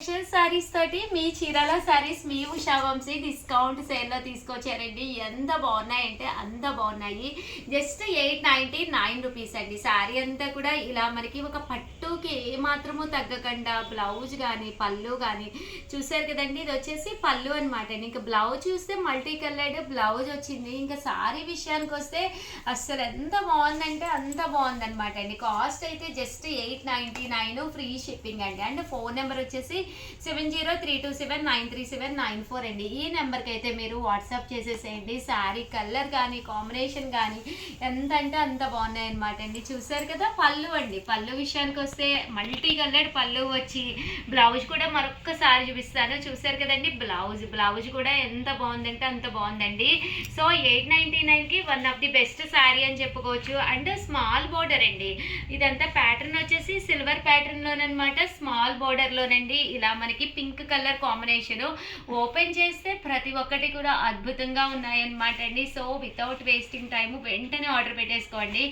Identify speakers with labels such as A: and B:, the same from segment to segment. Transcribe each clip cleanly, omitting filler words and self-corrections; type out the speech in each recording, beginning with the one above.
A: సారీస్ తోటి మీ చీరాల సారీస్ మీ ఉషా వంశీ డిస్కౌంట్ సేల్లో తీసుకొచ్చారండి. ఎంత బాగున్నాయంటే అంత బాగున్నాయి. జస్ట్ 899 రూపీస్ అండి. సారీ అంతా కూడా ఇలా మనకి ఒక పట్టుకి ఏమాత్రము తగ్గకుండా బ్లౌజ్ కానీ పళ్ళు కానీ చూసారు కదండి. ఇది వచ్చేసి పళ్ళు అనమాట అండి. ఇంకా బ్లౌజ్ చూస్తే మల్టీ కలర్డ్ బ్లౌజ్ వచ్చింది. ఇంకా సారీ విషయానికి వస్తే అస్సలు ఎంత బాగుందంటే అంత బాగుందనమాట అండి. కాస్ట్ అయితే జస్ట్ 899 ఫ్రీ షిప్పింగ్ అండి. అండ్ ఫోన్ నెంబర్ వచ్చేసి 7032793794 అండి. ఈ నెంబర్కి అయితే మీరు వాట్సాప్ చేసేసేయండి. శారీ కలర్ కానీ కాంబినేషన్ కానీ ఎంత అంటే అంత బాగున్నాయి అనమాట అండి. చూసారు కదా పళ్ళు అండి. పళ్ళు విషయానికి వస్తే మల్టీ కలర్డ్ పళ్ళు వచ్చి బ్లౌజ్ కూడా మరొక్కసారి చూపిస్తాను. చూసారు కదండి బ్లౌజ్ కూడా ఎంత బాగుందంటే అంత బాగుందండి. సో 899కి one of the best sari అని చెప్పుకోవచ్చు. అండ్ స్మాల్ బోర్డర్ అండి. ఇదంతా ప్యాటర్న్ వచ్చేసి సిల్వర్ ప్యాటర్న్లోనమాట, స్మాల్ బోర్డర్లోనండి. ఇలా మనకి పింక్ కలర్ కాంబినేషన్ ఓపెన్ చేస్తే ప్రతి ఒక్కటి కూడా అద్భుతంగా ఉన్నాయన్నమాట అండి. సో వితౌట్ వేస్టింగ్ టైము వెంటనే ఆర్డర్ పెట్టేసుకోండి.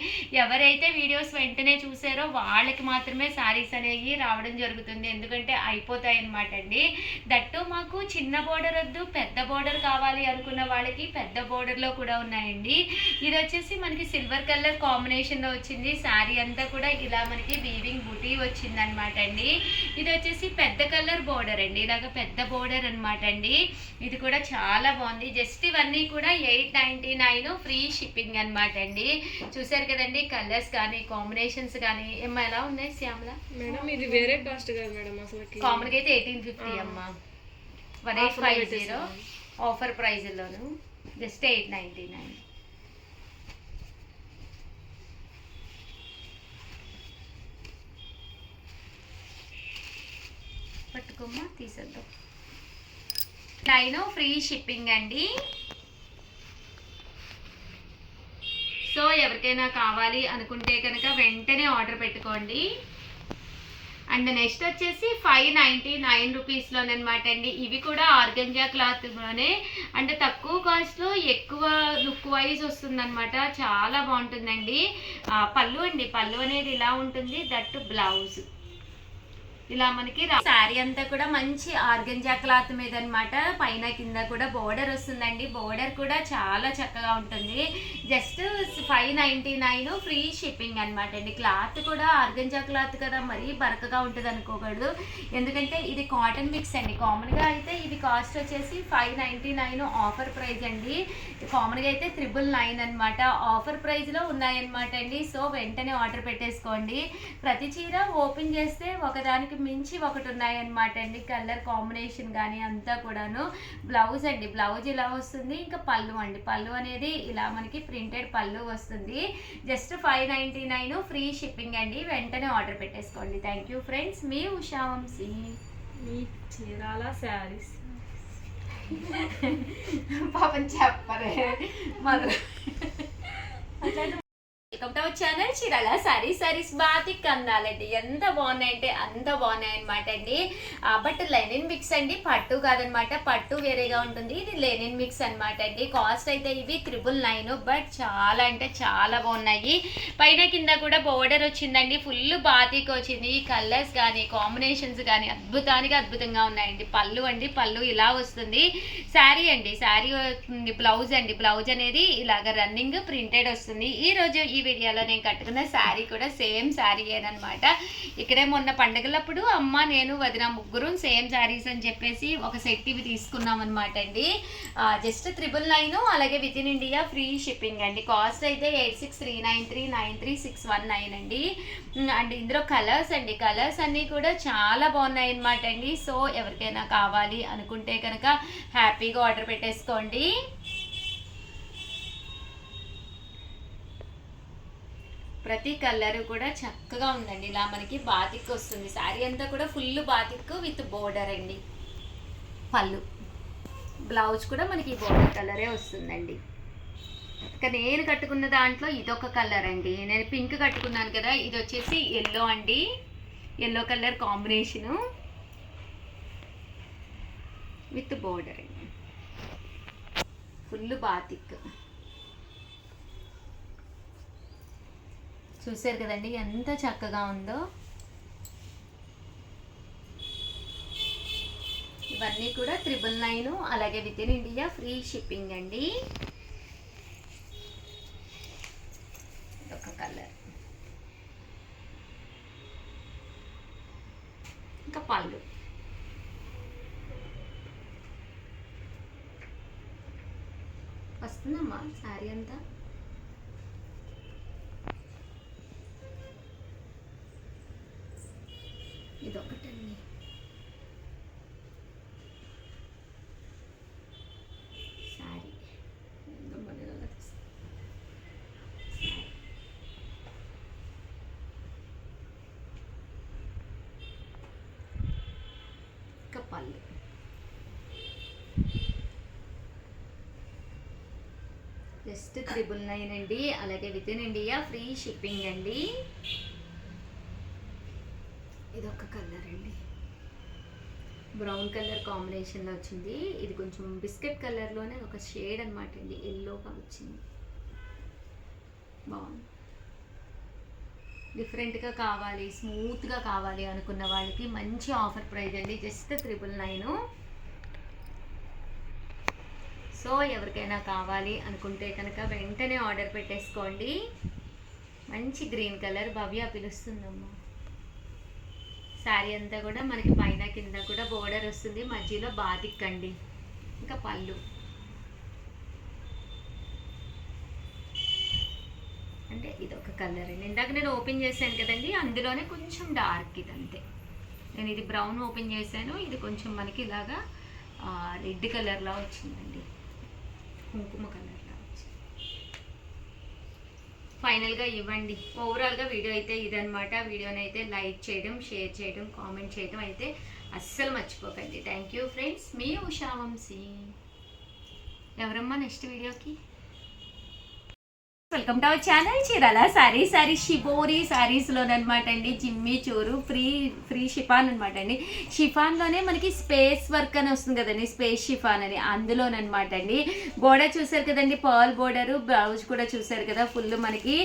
A: ఎవరైతే వీడియోస్ వెంటనే చూసారో వాళ్ళకి మాత్రమే శారీస్ అనేవి రావడం జరుగుతుంది. ఎందుకంటే అయిపోతాయి అనమాట అండి. దట్టు మాకు చిన్న బోర్డర్ వద్దు పెద్ద బోర్డర్ కావాలి అనుకున్న వాళ్ళకి పెద్ద బోర్డర్లో కూడా ఉన్నాయండి. ఇది వచ్చేసి మనకి సిల్వర్ కలర్ కాంబినేషన్లో వచ్చింది. శారీ అంతా కూడా ఇలా మనకి వీవింగ్ బుటీ వచ్చిందనమాట అండి. ఇది వచ్చేసి పెద్ద కలర్ బోర్డర్ అండి. ఇలాగ పెద్ద బోర్డర్ అనమాట అండి. ఇది కూడా చాలా బాగుంది. జస్ట్ ఇవన్నీ కూడా 899 ఫ్రీ షిప్పింగ్ అనమాట అండి. చూసారు కదండి కలర్స్ కానీ కాంబినేషన్స్ కానీ ఏమో ఎలా ఉన్నాయి శ్యామల
B: మేడం. ఇది వేరే కాస్ట్ కదా మేడం. అసలు
A: కామన్గా అయితే 1850 అమ్మ. 1850 ఆఫర్ ప్రైజ్లోను జస్ట్ 899. పట్టుకోమ్మా తీసేద్దాం. 9 ఫ్రీ షిప్పింగ్ అండి. సో ఎవరికైనా కావాలి అనుకుంటే కనుక వెంటనే ఆర్డర్ పెట్టుకోండి. అండ్ నెక్స్ట్ వచ్చేసి 599 రూపీస్లోనమాట అండి. ఇవి కూడా ఆర్గంజా క్లాత్లోనే అంటే తక్కువ కాస్ట్లో ఎక్కువ లుక్ వైజ్ వస్తుందన్నమాట. చాలా బాగుంటుందండి. పళ్ళు అండి. పళ్ళు అనేది ఇలా ఉంటుంది. దట్టు బ్లౌజ్ ఇలా మనకి శారీ అంతా కూడా మంచి ఆర్గంజా క్లాత్ మీద అనమాట. పైన కింద కూడా బోర్డర్ వస్తుందండి. బోర్డర్ కూడా చాలా చక్కగా ఉంటుంది. జస్ట్ 599 ఫ్రీ షిప్పింగ్ అనమాట అండి. క్లాత్ కూడా ఆర్గంజా క్లాత్ కదా మరీ బరకగా ఉంటుంది అనుకోకూడదు. ఎందుకంటే ఇది కాటన్ మిక్స్ అండి. కామన్గా అయితే ఇది కాస్ట్ వచ్చేసి 599 ఆఫర్ ప్రైస్ అండి. కామన్గా అయితే 999 అనమాట. ఆఫర్ ప్రైస్లో ఉన్నాయన్నమాట అండి. సో వెంటనే ఆర్డర్ పెట్టేసుకోండి. ప్రతి చీర ఓపెన్ చేస్తే ఒకదానికి మించి ఒకటి ఉన్నాయన్నమాట అండి. కలర్ కాంబినేషన్ కానీ అంతా కూడాను. బ్లౌజ్ అండి. బ్లౌజ్ ఇలా వస్తుంది. ఇంకా పళ్ళు అండి. పళ్ళు అనేది ఇలా మనకి ప్రింటెడ్ పళ్ళు వస్తుంది. జస్ట్ 599 ఫ్రీ షిప్పింగ్ అండి. వెంటనే ఆర్డర్ పెట్టేసుకోండి. Thank you friends. మీ ఉషా వంశీ.
B: మీ చీరాల శారీస్
A: పాపం చెప్పరే mother. Welcome to our channel Chirala sarees batik అందాలండి. ఎంత బాగున్నాయంటే అంత బాగున్నాయి అనమాట అండి. బట్ లెనిన్ మిక్స్ అండి. పట్టు కాదనమాట. పట్టు వేరేగా ఉంటుంది. ఇది లెనిన్ మిక్స్ అనమాట అండి. కాస్ట్ అయితే ఇవి 999. బట్ చాలా అంటే చాలా బాగున్నాయి. పైన కింద కూడా బోర్డర్ వచ్చిందండి. ఫుల్ బాతిక్ వచ్చింది. కలర్స్ కానీ కాంబినేషన్స్ కానీ అద్భుతంగా ఉన్నాయండి. పళ్ళు అండి. పళ్ళు ఇలా వస్తుంది. శారీ అండి. శారీ బ్లౌజ్ అండి. బ్లౌజ్ అనేది ఇలాగ రన్నింగ్ ప్రింటెడ్ వస్తుంది. ఈరోజు ఈ వీడియోలో నేను కట్టుకున్న శారీ కూడా సేమ్ శారీ ఏనమాట. ఇక్కడే మొన్న పండుగలప్పుడు అమ్మ నేను వదిన ముగ్గురు సేమ్ శారీస్ అని చెప్పేసి ఒక సెట్ ఇవి తీసుకున్నాం అనమాట అండి. జస్ట్ 999 అలాగే with in India free shipping అండి. కాస్ట్ అయితే 8639393619 అండి. అండ్ ఇందులో కలర్స్ అండి. కలర్స్ అన్నీ కూడా చాలా బాగున్నాయి అనమాట అండి. సో ఎవరికైనా కావాలి అనుకుంటే కనుక హ్యాపీగా ఆర్డర్ పెట్టేసుకోండి. ప్రతి కలర్ కూడా చక్కగా ఉందండి. ఇలా మనకి బాతిక్ వస్తుంది. శారీ అంతా కూడా ఫుల్ బాతిక్ విత్ బోర్డర్ అండి. పళ్ళు బ్లౌజ్ కూడా మనకి బోర్డర్ కలరే వస్తుందండి. ఇక నేను కట్టుకున్న దాంట్లో ఇదొక కలర్ అండి. నేను పింక్ కట్టుకున్నాను కదా. ఇది వచ్చేసి ఎల్లో అండి. Yellow colour combination with border అండి. Full batik. చూసారు కదండి ఎంత చక్కగా ఉందో. ఇవన్నీ కూడా 999, అలాగే with in India free shipping అండి. ఒక కలర్, ఇంకా పళ్ళు. వస్తుందమ్మా శారీ అంతా. ఇదొకటండి. శారీ ఇంకా పళ్ళు. జస్ట్ 999 అండి, అలాగే with in India free shipping అండి. ఇదొక కలర్ అండి, బ్రౌన్ కలర్ కాంబినేషన్లో వచ్చింది. ఇది కొంచెం బిస్కెట్ కలర్లోనే ఒక షేడ్ అనమాట అండి, ఎల్లోగా వచ్చింది. బాగుంది. డిఫరెంట్గా కావాలి, స్మూత్గా కావాలి అనుకున్న వాళ్ళకి మంచి ఆఫర్ ప్రైస్ అండి, జస్ట్ 999. సో ఎవరికైనా కావాలి అనుకుంటే కనుక వెంటనే ఆర్డర్ పెట్టేసుకోండి. మంచి గ్రీన్ కలర్, భవ్య పిలుస్తుందమ్మా. శారీ అంతా కూడా మనకి పైన కింద కూడా బోర్డర్ వస్తుంది, మధ్యలో బాతిక్ అండి. ఇంకా పళ్ళు. అంటే ఇది ఒక కలర్ అండి, ఇందాక నేను ఓపెన్ చేశాను కదండి, అందులోనే కొంచెం డార్క్. ఇది అంతే, నేను ఇది బ్రౌన్ ఓపెన్ చేశాను, ఇది కొంచెం మనకి ఇలాగా రెడ్ కలర్లో వచ్చిందండి, కుంకుమ కలర్లో వచ్చింది. ఫైనల్గా ఇవ్వండి. ఓవరాల్గా వీడియో అయితే ఇదనమాట. వీడియోని అయితే లైక్ చేయడం, షేర్ చేయడం, కామెంట్ చేయడం అయితే అస్సలు మర్చిపోకండి. థ్యాంక్ యూ ఫ్రెండ్స్, మీ ఉషా వంశీ. ఎవరమ్మా నెక్స్ట్ వీడియోకి? Welcome to our channel Chirala sari shibori శారీస్లోనమాట అండి. జిమ్మి చూరు ఫ్రీ షిఫాన్ అనమాట అండి. షిఫాన్లోనే మనకి స్పేస్ వర్క్ అని వస్తుంది కదండి, స్పేస్ షిఫాన్ అని, అందులోనమాట అండి. బోర్డర్ చూసారు కదండి, పర్ల్ బోర్డరు, బ్లౌజ్ కూడా చూసారు కదా, ఫుల్ మనకి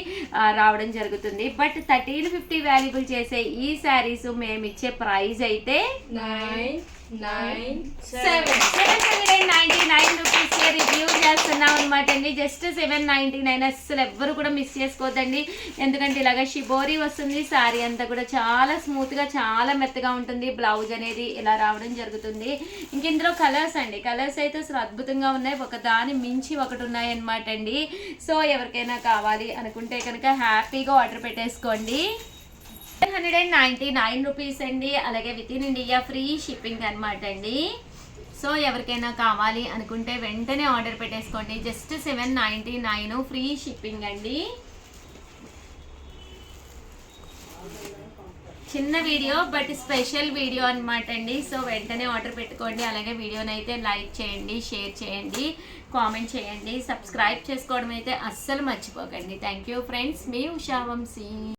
A: రావడం జరుగుతుంది. బట్ 1350 వాల్యుబుల్ చేసే ఈ శారీస్ మేము ఇచ్చే ప్రైస్ అయితే 799 రూపీస్కే రివ్యూ చేస్తున్నాం అనమాట అండి. జస్ట్ 799. అస్సలు ఎవ్వరు కూడా మిస్ చేసుకోవద్దండి, ఎందుకంటే ఇలాగ షిబోరి వస్తుంది. శారీ అంతా కూడా చాలా స్మూత్గా, చాలా మెత్తగా ఉంటుంది. బ్లౌజ్ అనేది ఇలా రావడం జరుగుతుంది. ఇంక ఇందులో కలర్స్ అండి, కలర్స్ అయితే అసలు అద్భుతంగా ఉన్నాయి, ఒకదాని మించి ఒకటి ఉన్నాయి అనమాట అండి. సో ఎవరికైనా కావాలి అనుకుంటే కనుక హ్యాపీగా ఆర్డర్ పెట్టేసుకోండి. 799 రూపీస్ అండి, అలాగే with in India free shipping అనమాట అండి. సో ఎవరికైనా కావాలి అనుకుంటే వెంటనే ఆర్డర్ పెట్టేసుకోండి. జస్ట్ 799 ఫ్రీ షిప్పింగ్ అండి. చిన్న వీడియో బట్ స్పెషల్ వీడియో అనమాట అండి. సో వెంటనే ఆర్డర్ పెట్టుకోండి. అలాగే వీడియోని అయితే లైక్ చేయండి, షేర్ చేయండి, కామెంట్ చేయండి, సబ్స్క్రైబ్ చేసుకోవడం అయితే అస్సలు మర్చిపోకండి. థ్యాంక్ యూ ఫ్రెండ్స్, మీ ఉషా వంశీ.